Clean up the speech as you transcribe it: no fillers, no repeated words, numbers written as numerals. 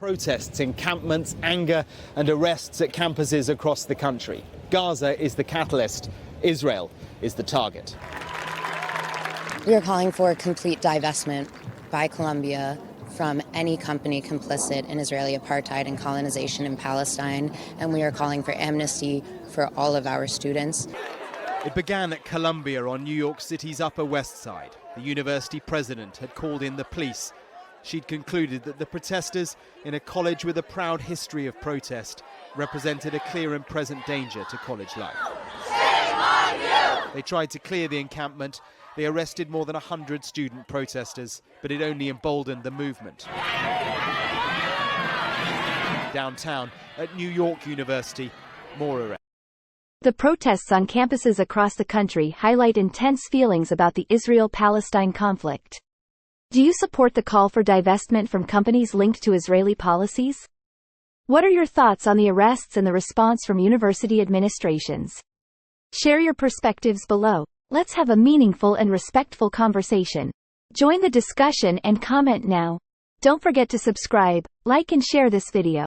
Protests, encampments, anger and arrests at campuses across the country. Gaza is the catalyst. Israel is the target. We are calling for complete divestment by Colombia from any company complicit in Israeli apartheid and colonization in Palestine, and we are calling for amnesty for all of our students. It began at Columbia on New York City's Upper West Side. The university president had called in the police. She'd concluded that the protesters, in a college with a proud history of protest, represented a clear and present danger to college life. Shame on you! They tried to clear the encampment. They arrested more than 100 student protesters, but it only emboldened the movement. Downtown, at New York University, more arrests. The protests on campuses across the country highlight intense feelings about the Israel-Palestine conflict. Do you support the call for divestment from companies linked to Israeli policies? What are your thoughts on the arrests and the response from university administrations? Share your perspectives below. Let's have a meaningful and respectful conversation. Join the discussion and comment now. Don't forget to subscribe, like and share this video.